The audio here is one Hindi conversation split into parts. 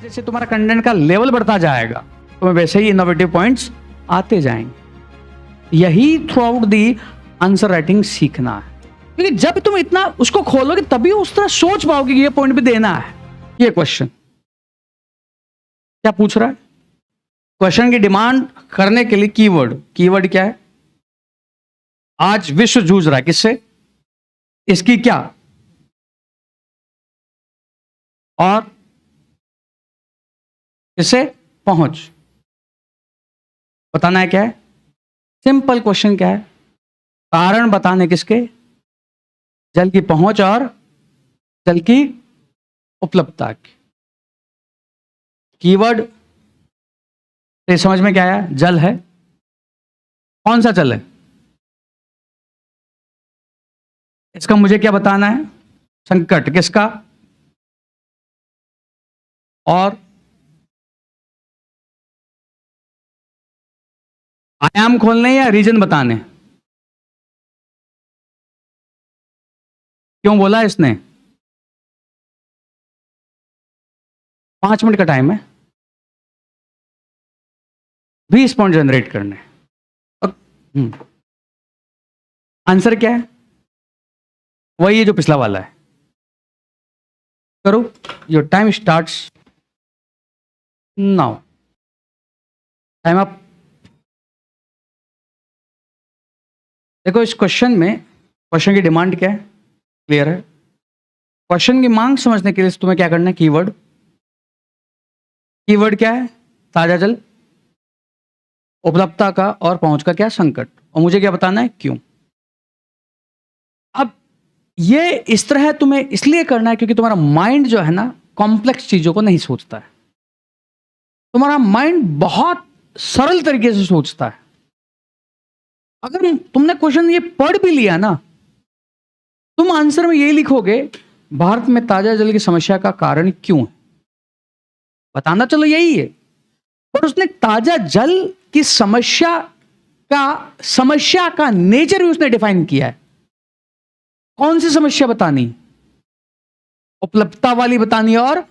जैसे तुम्हारा कंटेंट का लेवल बढ़ता जाएगा तुम्हें वैसे ही इनोवेटिव पॉइंट्स आते जाएंगे। यही through out the answer writing सीखना है, क्योंकि जब तुम इतना उसको खोलोगे तभी उस तरह सोच पाओगे कि ये पॉइंट भी देना है। ये क्वेश्चन क्या पूछ रहा है? क्वेश्चन की डिमांड करने के लिए कीवर्ड क्या है? आज विश्व जूझ रहा है किससे? इसकी क्या और इससे पहुंच बताना है। क्या है? सिंपल क्वेश्चन क्या है? कारण बताने किसके? जल की पहुंच और जल की उपलब्धता की। कीवर्ड से समझ में क्या आया? जल है। कौन सा जल है? इसका मुझे क्या बताना है? संकट किसका? और आयाम खोलने या रीजन बताने? क्यों बोला इसने? 5 मिनट का टाइम है, 20 पॉइंट जनरेट करने। आंसर क्या है? वही है जो पिछला वाला है। करो, your time starts now. Time up. देखो इस क्वेश्चन में क्वेश्चन की डिमांड क्या है? क्लियर है? क्वेश्चन की मांग समझने के लिए तुम्हें क्या करना है? कीवर्ड क्या है? ताजा जल, उपलब्धता का और पहुंच का क्या? संकट। और मुझे क्या बताना है? क्यों। अब ये इस तरह तुम्हें इसलिए करना है क्योंकि तुम्हारा माइंड जो है ना कॉम्प्लेक्स चीजों को नहीं सोचता है। तुम्हारा माइंड बहुत सरल तरीके से सोचता है। अगर तुमने क्वेश्चन ये पढ़ भी लिया ना, तुम आंसर में ये लिखोगे भारत में ताजा जल की समस्या का कारण क्यों है। बताना चलो यही है, पर उसने ताजा जल की समस्या का नेचर भी उसने डिफाइन किया है। कौन सी समस्या बतानी? उपलब्धता वाली बतानी और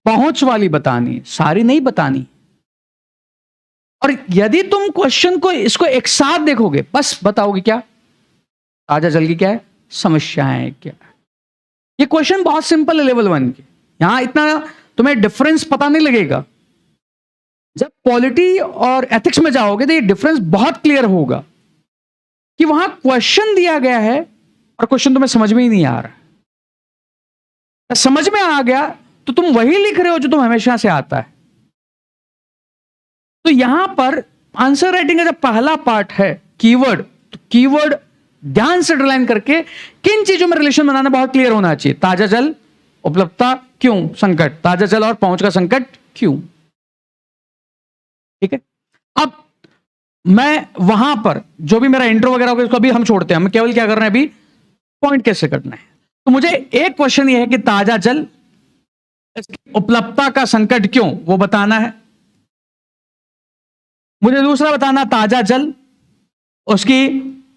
पहुंच वाली बतानी, सारी नहीं बतानी। और यदि तुम क्वेश्चन को इसको एक साथ देखोगे, बस बताओगे क्या? ताजा जल की क्या है? समस्याएं क्या? ये क्वेश्चन बहुत सिंपल है लेवल 1 के। यहां इतना तुम्हें डिफरेंस पता नहीं लगेगा। जब पॉलिटी और एथिक्स में जाओगे तो ये डिफरेंस बहुत क्लियर होगा कि वहां क्वेश्चन दिया गया है और क्वेश्चन तुम्हें समझ में ही नहीं आ रहा। समझ में आ गया तो तुम वही लिख रहे हो जो तुम हमेशा से आता है। तो यहां पर आंसर राइटिंग का जब पहला पार्ट है कीवर्ड, तो कीवर्ड ध्यान से अंडरलाइन करके किन चीजों में रिलेशन बनाना बहुत क्लियर होना चाहिए। ताजा जल, उपलब्धता, क्यों, संकट। ताजा जल और पहुंच का संकट, क्यों। ठीक है। अब मैं वहां पर जो भी मेरा इंट्रो वगैरह होगा उसको अभी हम छोड़ते हैं। हम केवल क्या कर रहे हैं अभी? पॉइंट कैसे करना है। तो मुझे एक क्वेश्चन ये है कि ताजा जल, उपलब्धता का संकट क्यों, वो बताना है। मुझे दूसरा बताना ताजा जल, उसकी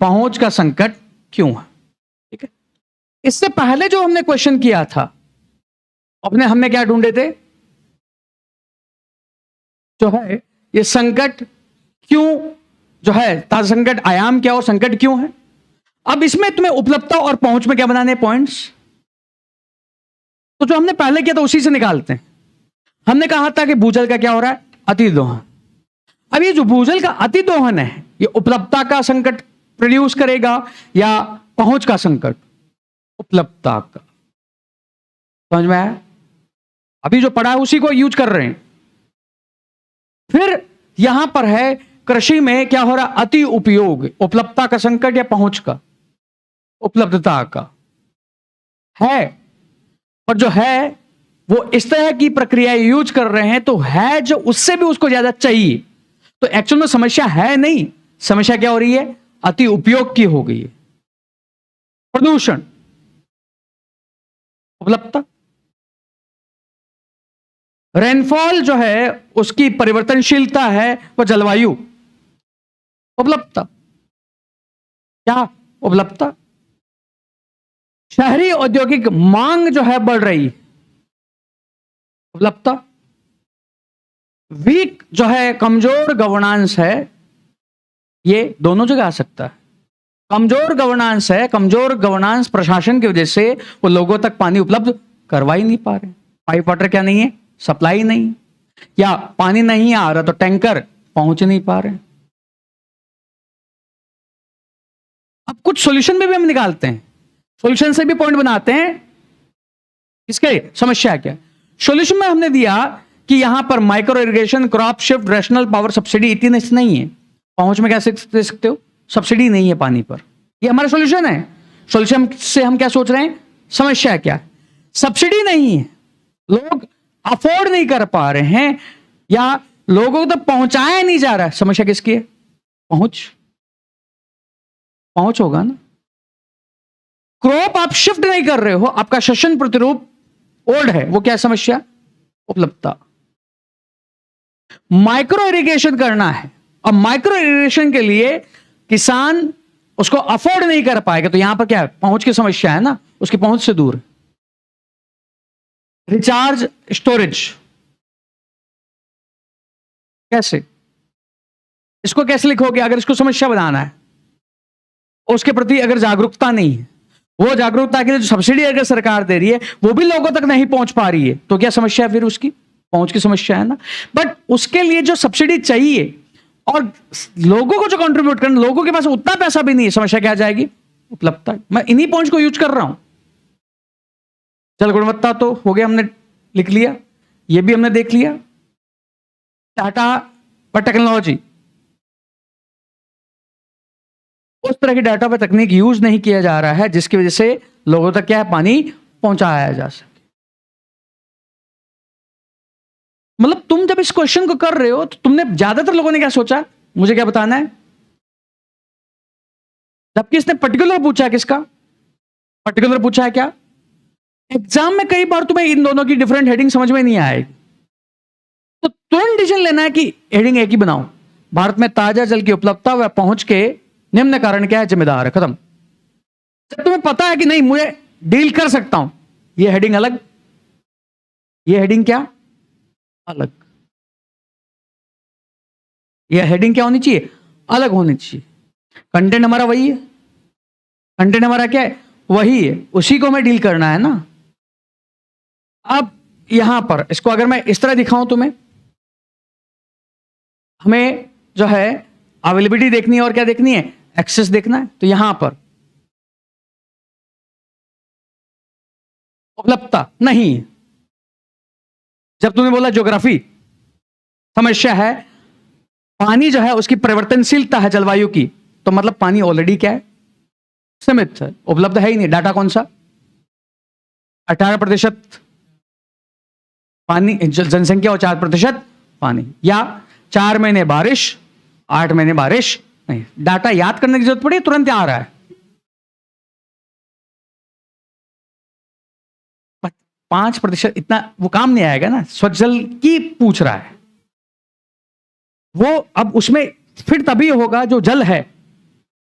पहुंच का संकट क्यों है। ठीक है। इससे पहले जो हमने क्वेश्चन किया था हमने क्या ढूंढे थे? जो है ये संकट क्यों, जो है ताजा संकट, आयाम क्या और संकट क्यों है। अब इसमें तुम्हें उपलब्धता और पहुंच में क्या बनाने पॉइंट्स। तो जो हमने पहले किया था उसी से निकालते हैं। हमने कहा था कि भूजल का क्या हो रहा है? अतिदोहन। अब ये जो भूजल का अतिदोहन है ये उपलब्धता का संकट प्रोड्यूस करेगा या पहुंच का संकट? उपलब्धता का। समझ में आया? अभी जो पढ़ा है उसी को यूज कर रहे हैं। फिर यहां पर है कृषि में क्या हो रहा? अति उपयोग। उपलब्धता का संकट या पहुंच का? उपलब्धता का है। पर जो है वो इस तरह की प्रक्रिया यूज कर रहे हैं तो है जो उससे भी उसको ज्यादा चाहिए। तो एक्चुअल में समस्या है नहीं, समस्या क्या हो रही है? अति उपयोग की हो गई है। प्रदूषण, उपलब्धता। रेनफॉल जो है उसकी परिवर्तनशीलता है वो जलवायु, उपलब्धता। क्या? उपलब्धता। शहरी औद्योगिक मांग जो है बढ़ रही, उपलब्धता। वीक जो है, कमजोर गवर्नेंस है, ये दोनों जगह आ सकता है। कमजोर गवर्नेंस है, कमजोर गवर्नेंस प्रशासन की वजह से वो लोगों तक पानी उपलब्ध करवा ही नहीं पा रहे। पाइप वाटर क्या नहीं है, सप्लाई नहीं, या पानी नहीं आ रहा तो टैंकर पहुंच नहीं पा रहे। अब कुछ सॉल्यूशन में भी हम निकालते हैं, सॉल्यूशन से भी पॉइंट बनाते हैं। इसके समस्या क्या, सॉल्यूशन में हमने दिया कि यहां पर micro irrigation, crop shift, rational power subsidy इतनी नहीं है। पहुंच में कैसे दे सकते हो, सब्सिडी नहीं है पानी पर, ये हमारा सॉल्यूशन है। सॉल्यूशन से हम क्या सोच रहे हैं, समस्या क्या, सब्सिडी नहीं है, लोग अफोर्ड नहीं कर पा रहे हैं, या लोगों तक पहुंचाया नहीं जा रहा है। समस्या किसकी है, पहुंच, पहुंच होगा ना। क्रॉप आप शिफ्ट नहीं कर रहे हो, आपका सेशन प्रतिरूप ओल्ड है, वो क्या समस्या, उपलब्धता। माइक्रो इरिगेशन करना है, और माइक्रो इरिगेशन के लिए किसान उसको अफोर्ड नहीं कर पाएगा, तो यहां पर क्या है, पहुंच की समस्या है ना, उसकी पहुंच से दूर। रिचार्ज स्टोरेज कैसे, इसको कैसे लिखोगे अगर इसको समस्या बनाना है, उसके प्रति अगर जागरूकता नहीं है, वो जागरूकता के लिए जो सब्सिडी अगर सरकार दे रही है वो भी लोगों तक नहीं पहुंच पा रही है, तो क्या समस्या है, फिर उसकी पहुंच की समस्या है ना। बट उसके लिए जो सब्सिडी चाहिए और लोगों को जो कंट्रीब्यूट करना, लोगों के पास उतना पैसा भी नहीं है, समस्या क्या आ जाएगी, उपलब्धता। मैं इन्हीं पॉइंट्स को यूज कर रहा हूं। जल गुणवत्ता तो हो गया, हमने लिख लिया, ये भी हमने देख लिया। टाटा पर टेक्नोलॉजी, उस तरह की डाटा पर तकनीक यूज नहीं किया जा रहा है जिसकी वजह से लोगों तक क्या है, पानी पहुंचाया जा सके। मतलब तुम जब इस क्वेश्चन को कर रहे हो तो तुमने, ज्यादातर लोगों ने क्या सोचा, मुझे क्या बताना है, जबकि इसने पर्टिकुलर पूछा है, किसका पर्टिकुलर पूछा है, क्या एग्जाम में कई बार तुम्हें इन दोनों की डिफरेंट हेडिंग समझ में नहीं आएगी, तो तुरंत डिसीजन लेना है कि हेडिंग एक ही बनाओ। भारत में ताजा जल की उपलब्धता व पहुंच के निम्न कारण क्या है, जिम्मेदार है, खत्म। जब तुम्हें पता है कि नहीं मुझे डील कर सकता हूं, ये हेडिंग अलग, ये हेडिंग क्या अलग, ये हेडिंग क्या होनी चाहिए, अलग होनी चाहिए। कंटेंट हमारा वही है, कंटेंट हमारा क्या है, वही है, उसी को हमें डील करना है ना। अब यहां पर इसको अगर मैं इस तरह दिखाऊं तुम्हें, हमें जो है अवेलेबिलिटी देखनी है और क्या देखनी है, एक्सेस देखना है। तो यहां पर उपलब्धता नहीं, जब तुमने बोला ज्योग्राफी समस्या है, पानी जो है उसकी परिवर्तनशीलता है जलवायु की, तो मतलब पानी ऑलरेडी क्या है, सीमित है, उपलब्ध है ही नहीं। डाटा कौन सा, 18% पानी जनसंख्या और 4% पानी, या 4 महीने बारिश 8 महीने बारिश नहीं। डाटा याद करने की जरूरत पड़ी, तुरंत आ रहा है। 5% इतना वो काम नहीं आएगा ना, स्वच्छ जल की पूछ रहा है वो। अब उसमें फिर तभी होगा जो जल है,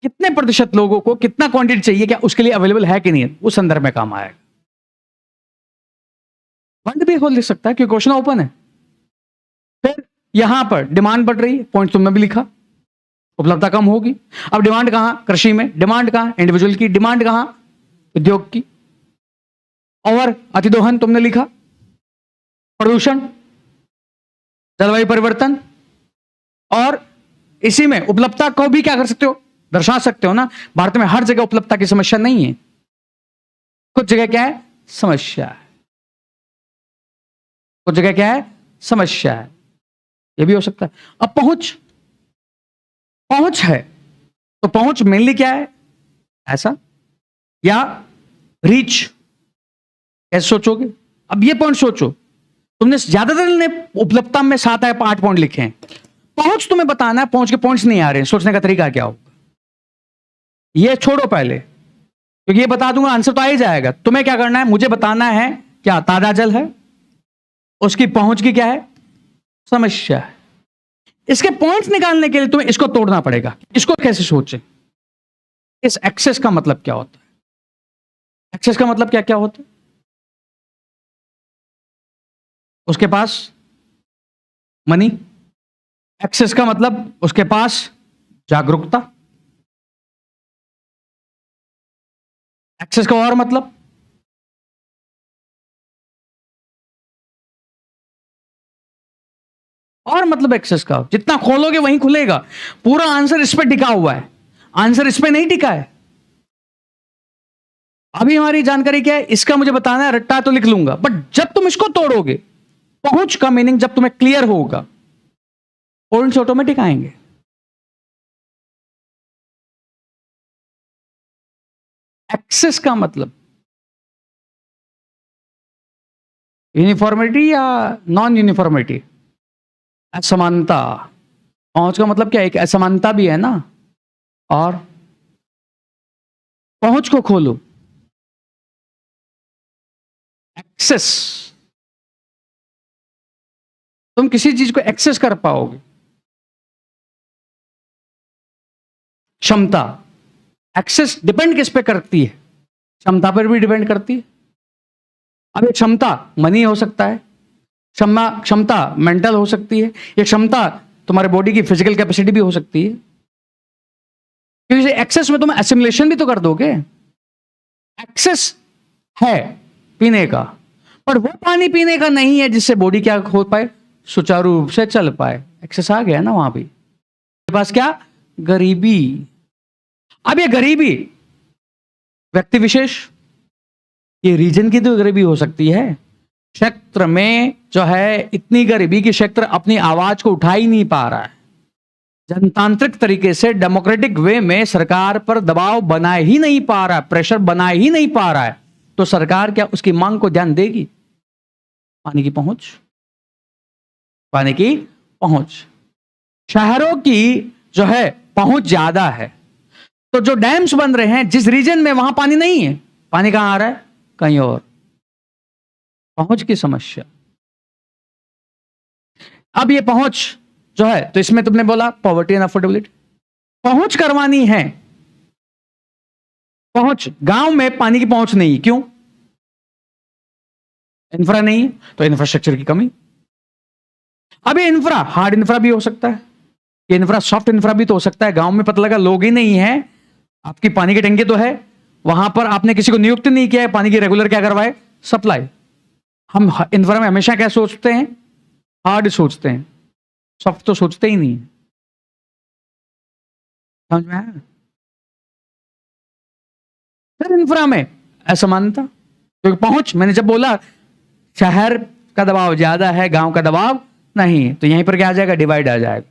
कितने प्रतिशत लोगों को कितना क्वांटिटी चाहिए, क्या उसके लिए अवेलेबल है कि नहीं है, उस संदर्भ में काम आएगा। पॉइंट भी हो लिख सकता है क्योंकि क्वेश्चन ओपन है। फिर यहां पर डिमांड बढ़ रही है, पॉइंट तुमने भी लिखा, उपलब्धता कम होगी। अब डिमांड कहां, कृषि में डिमांड कहां, इंडिविजुअल की डिमांड कहां, उद्योग की। और अतिदोहन तुमने लिखा, प्रदूषण, जलवायु परिवर्तन, और इसी में उपलब्धता को भी क्या कर सकते हो, दर्शा सकते हो ना। भारत में हर जगह उपलब्धता की समस्या नहीं है, कुछ जगह क्या है, समस्या है, कुछ जगह क्या है, समस्या है, यह भी हो सकता है। अब पहुंच, पहुंच है तो पहुंच मेनली क्या है, ऐसा या रीच, कैसे सोचोगे। अब ये पॉइंट सोचो, तुमने ज्यादातर ने उपलब्धता में 7 या 8 पॉइंट लिखे हैं, पहुंच तुम्हें बताना है, पहुंच के पॉइंट्स नहीं आ रहे हैं, सोचने का तरीका क्या होगा, ये छोड़ो पहले, क्योंकि ये बता दूंगा आंसर तो आ ही जाएगा। तुम्हें क्या करना है, मुझे बताना है क्या ताजा जल है, उसकी पहुंच की क्या है, समस्या है। इसके पॉइंट्स निकालने के लिए तुम्हें इसको तोड़ना पड़ेगा। इसको कैसे सोचें, इस एक्सेस का मतलब क्या होता है, एक्सेस का मतलब क्या क्या होता है, उसके पास मनी। एक्सेस का मतलब उसके पास जागरूकता। एक्सेस का और मतलब एक्सेस का जितना खोलोगे वहीं खुलेगा। पूरा आंसर इस पे टिका हुआ है, आंसर इस पे नहीं टिका है। अभी हमारी जानकारी क्या है, इसका मुझे बताना है, रट्टा तो लिख लूंगा, बट जब तुम इसको तोड़ोगे, पहुंच का मीनिंग जब तुम्हें क्लियर होगा, पॉइंट्स ऑटोमेटिक आएंगे। एक्सेस का मतलब यूनिफॉर्मिटी या नॉन यूनिफॉर्मिटी, असमानता। पहुंच का मतलब क्या है, एक असमानता भी है ना। और पहुंच को खोलो, एक्सेस, तुम किसी चीज को एक्सेस कर पाओगे। क्षमता, एक्सेस डिपेंड किस पे करती है, क्षमता पर भी डिपेंड करती है। अब ये क्षमता मनी हो सकता है, क्षमता मेंटल हो सकती है, ये क्षमता तुम्हारे बॉडी की फिजिकल कैपेसिटी भी हो सकती है। क्योंकि एक्सेस में तुम एसिमुलेशन भी तो कर दोगे। एक्सेस है पीने का, पर वो पानी पीने का नहीं है जिससे बॉडी क्या हो पाए, सुचारू रूप से चल पाए। एक्सेस आ गया ना वहां भी। के पास क्या, गरीबी। अब ये गरीबी व्यक्ति विशेष, ये रीजन की तो गरीबी हो सकती है। क्षेत्र में जो है इतनी गरीबी कि क्षेत्र अपनी आवाज को उठा ही नहीं पा रहा है, जनतांत्रिक तरीके से डेमोक्रेटिक वे में सरकार पर दबाव बनाए ही नहीं पा रहा है, प्रेशर बनाए ही नहीं पा रहा है, तो सरकार क्या उसकी मांग को ध्यान देगी? पानी की पहुंच, पानी की पहुंच। शहरों की जो है पहुंच ज्यादा है, तो जो डैम्स बन रहे हैं जिस रीजन में, वहां पानी नहीं है, पानी कहां आ रहा है, कहीं और। पहुंच की समस्या। अब ये पहुंच जो है, तो इसमें तुमने बोला पॉवर्टी एंड अफोर्डेबिलिटी, पहुंच करवानी है। पहुंच, गांव में पानी की पहुंच नहीं, क्यों? इंफ्रा नहीं है, तो इंफ्रास्ट्रक्चर की कमी। अब ये इंफ्रा हार्ड इंफ्रा भी हो सकता है, ये इंफ्रा सॉफ्ट इंफ्रा भी तो हो सकता है। गांव में पता लगा लोग ही नहीं है, आपकी पानी की टंकी तो है, वहां पर आपने किसी को नियुक्त नहीं किया है पानी की रेगुलर क्या करवाए, सप्लाई। हम इंफ्रा में हमेशा क्या सोचते हैं, हार्ड सोचते हैं, सॉफ्ट तो सोचते ही नहीं। समझ में आया? फिर इंफ्रा में असमानता, क्योंकि पहुंच, मैंने जब बोला शहर का दबाव ज्यादा है, गांव का दबाव नहीं, तो यहीं पर क्या आ जाएगा, डिवाइड आ जाएगा।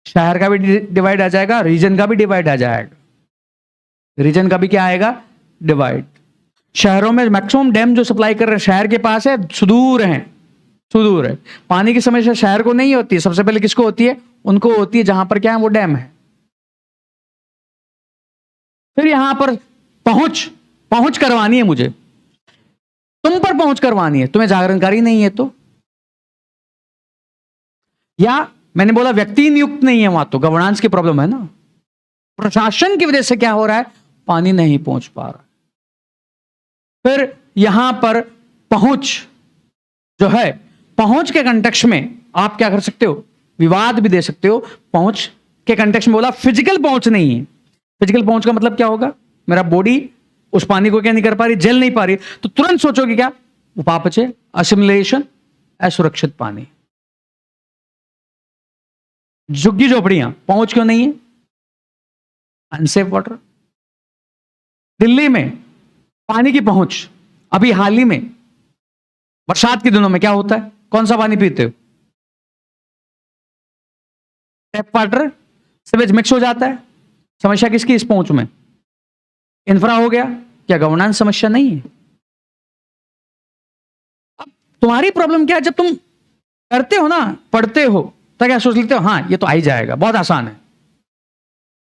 शहर का भी डिवाइड आ जाएगा, रीजन का भी डिवाइड आ जाएगा। रीजन का भी क्या आएगा, डिवाइड। शहरों में मैक्सिमम डैम जो सप्लाई कर रहे हैं शहर के पास है, सुदूर है, सुदूर है। पानी की समस्या शहर को नहीं होती है, सबसे पहले किसको होती है, उनको होती है जहां पर क्या है, वो डैम है। फिर यहां पर पहुंच करवानी है मुझे, तुम पर पहुंच करवानी है, तुम्हें जागरणकारी नहीं है तो, या मैंने बोला व्यक्ति नियुक्त नहीं है वहां, तो गवर्नेंस की प्रॉब्लम है ना, प्रशासन की वजह से क्या हो रहा है, पानी नहीं पहुंच पा रहा। फिर यहां पर पहुंच जो है, पहुंच के कंटेक्स्ट में आप क्या कर सकते हो, विवाद भी दे सकते हो। पहुंच के कंटेक्स्ट में बोला फिजिकल पहुंच नहीं है, फिजिकल पहुंच का मतलब क्या होगा, मेरा बॉडी उस पानी को क्या नहीं कर पा रही, जल नहीं पा रही, तो तुरंत सोचोगे क्या, उपापचय, असिमुलेशन, असुरक्षित पानी। झुग्गी झोपड़ियां पहुंच क्यों नहीं है, अनसेफ वाटर। दिल्ली में पानी की पहुंच, अभी हाल ही में बरसात के दिनों में क्या होता है, कौन सा पानी पीते हो, टैप वाटर, सीवेज मिक्स हो जाता है। समस्या किसकी, इस पहुंच में। इंफ्रा हो गया, क्या गवर्नेंस समस्या नहीं है। अब तुम्हारी प्रॉब्लम क्या है, जब तुम करते हो ना, पढ़ते हो, तो क्या सोच लेते हो, हाँ ये तो आ ही जाएगा, बहुत आसान है,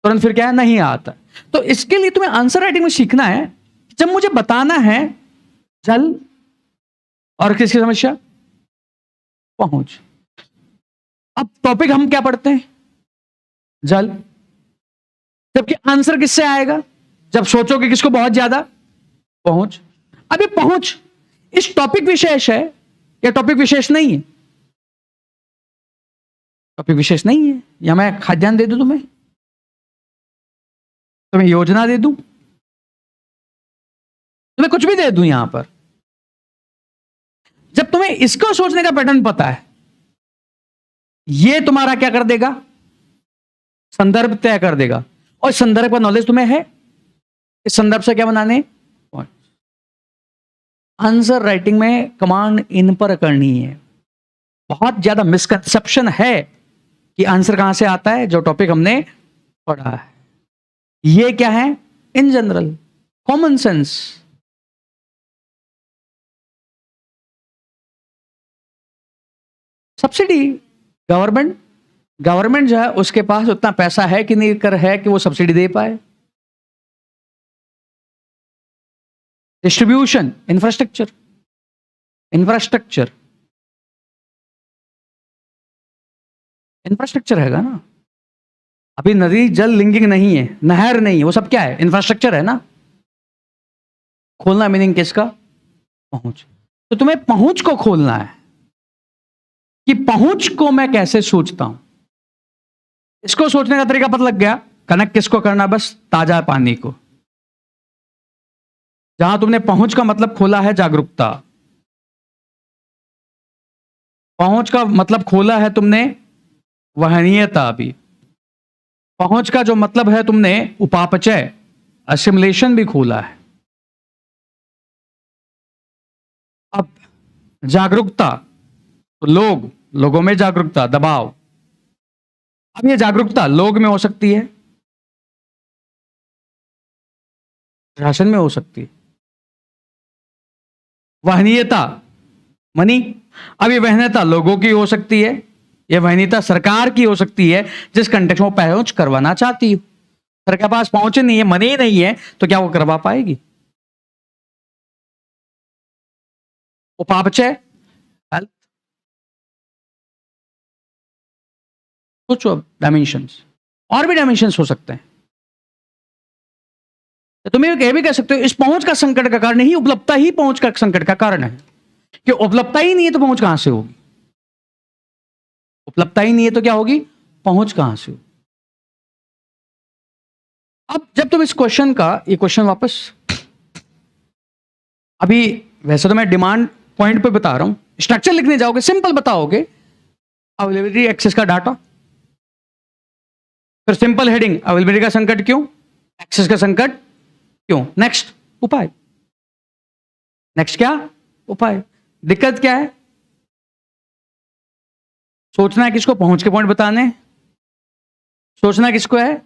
तुरंत फिर क्या है, नहीं आता। तो इसके लिए तुम्हें आंसर राइटिंग में सीखना है, जब मुझे बताना है जल और किसकी समस्या, पहुंच। अब टॉपिक हम क्या पढ़ते हैं, जल, जबकि आंसर किससे आएगा, जब सोचोगे किसको, बहुत ज्यादा, पहुंच। अब ये पहुंच इस टॉपिक विशेष है या टॉपिक विशेष नहीं है, टॉपिक विशेष नहीं है, या मैं खाद्यान्न दे दूं तुम्हें योजना दे दूं, तुम्हें कुछ भी दे दूं यहां पर, जब तुम्हें इसको सोचने का पैटर्न पता है, ये तुम्हारा क्या कर देगा, संदर्भ तय कर देगा, और संदर्भ का नॉलेज तुम्हें है, इस संदर्भ से क्या बनाने, आंसर राइटिंग में कमांड इन पर करनी है। बहुत ज्यादा मिसकंसेप्शन है कि आंसर कहां से आता है, जो टॉपिक हमने पढ़ा है। ये क्या है, in general common sense. Subsidy, government जो है उसके पास उतना पैसा है कि नहीं कर है कि वो सब्सिडी दे पाए। डिस्ट्रीब्यूशन, इंफ्रास्ट्रक्चर हैगा ना। अभी नदी जल लिंकिंग नहीं है, नहर नहीं है, वो सब क्या है, इंफ्रास्ट्रक्चर है ना। खोलना मीनिंग किसका, पहुंच। तो तुम्हें पहुंच को खोलना है कि पहुंच को मैं कैसे सोचता हूं। इसको सोचने का तरीका पता लग गया, कनेक्ट किसको करना, बस ताजा पानी को। जहां तुमने पहुंच का मतलब खोला है जागरूकता, पहुंच का मतलब खोला है तुमने वहनीयता भी, पहुंच का जो मतलब है तुमने उपापचय, असिमुलेशन भी खोला है। अब जागरूकता, तो लोगों में जागरूकता, दबाव। अब ये जागरूकता लोग में हो सकती है, शासन में हो सकती है। वहनीयता मनी, अब ये वहनीयता लोगों की हो सकती है, ये वहनीयता सरकार की हो सकती है, जिस कंटेक्स्ट में पहुंच करवाना चाहती हो। सरकार के पास पहुंचे नहीं है, मनी नहीं है, तो क्या वो करवा पाएगी। उपापचय, हेल्थ। सोचो अब डायमेंशंस, और भी डायमेंशंस हो सकते हैं। तो तुम ये भी कह सकते हो इस पहुंच का संकट का कारण ही उपलब्धता ही पहुंच का संकट का कारण है, कि उपलब्धता ही नहीं है तो पहुंच कहां से होगी। उपलब्धता ही नहीं है तो क्या होगी, पहुंच कहां से होगी। अब जब तुम इस क्वेश्चन का, ये क्वेश्चन वापस, अभी वैसे तो मैं डिमांड पॉइंट पे बता रहा हूं, स्ट्रक्चर लिखने जाओगे सिंपल बताओगे, अवेलेबिलिटी एक्सेस का डाटा, फिर सिंपल हेडिंग, अवेलेबिलिटी का संकट क्यों, एक्सेस का संकट क्यों, नेक्स्ट उपाय, नेक्स्ट क्या उपाय। दिक्कत क्या है, सोचना है किसको, पहुंच के पॉइंट बताने, सोचना किसको है,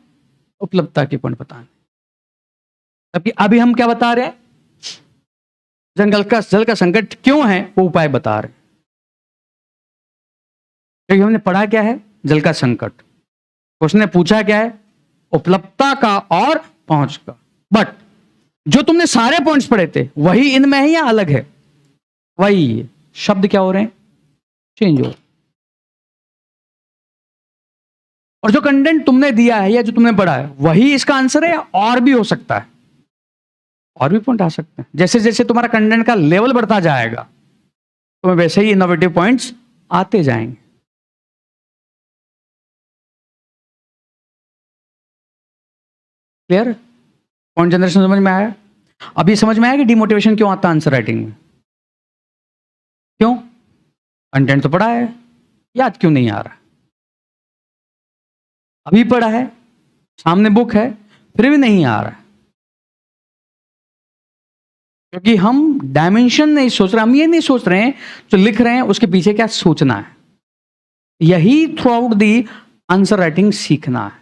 उपलब्धता के पॉइंट बताने। जबकि अभी हम क्या बता रहे हैं, जल का संकट क्यों है वो उपाय बता रहे हैं। क्योंकि हमने पढ़ा क्या है, जल का संकट, उसने पूछा क्या है, उपलब्धता का और पहुंच का। बट जो तुमने सारे पॉइंट्स पढ़े थे वही इनमें है या अलग है, वही है। शब्द क्या हो रहे हैं, चेंज हो रहे हैं। और जो कंटेंट तुमने दिया है या जो तुमने पढ़ा है वही इसका आंसर है, या और भी हो सकता है, और भी पॉइंट आ सकते हैं। जैसे जैसे तुम्हारा कंटेंट का लेवल बढ़ता जाएगा तुम्हें वैसे ही इनोवेटिव पॉइंट्स आते जाएंगे। क्लियर, पॉइंट जनरेशन समझ में आया। अभी समझ में आया कि डिमोटिवेशन क्यों आता है आंसर राइटिंग में, क्यों, कंटेंट तो पढ़ा है, याद क्यों नहीं आ रहा। अभी पढ़ा है, सामने बुक है, फिर भी नहीं आ रहा, क्योंकि हम डायमेंशन नहीं सोच रहे, हम ये नहीं सोच रहे हैं जो लिख रहे हैं उसके पीछे क्या सोचना है। यही through out the answer writing सीखना है।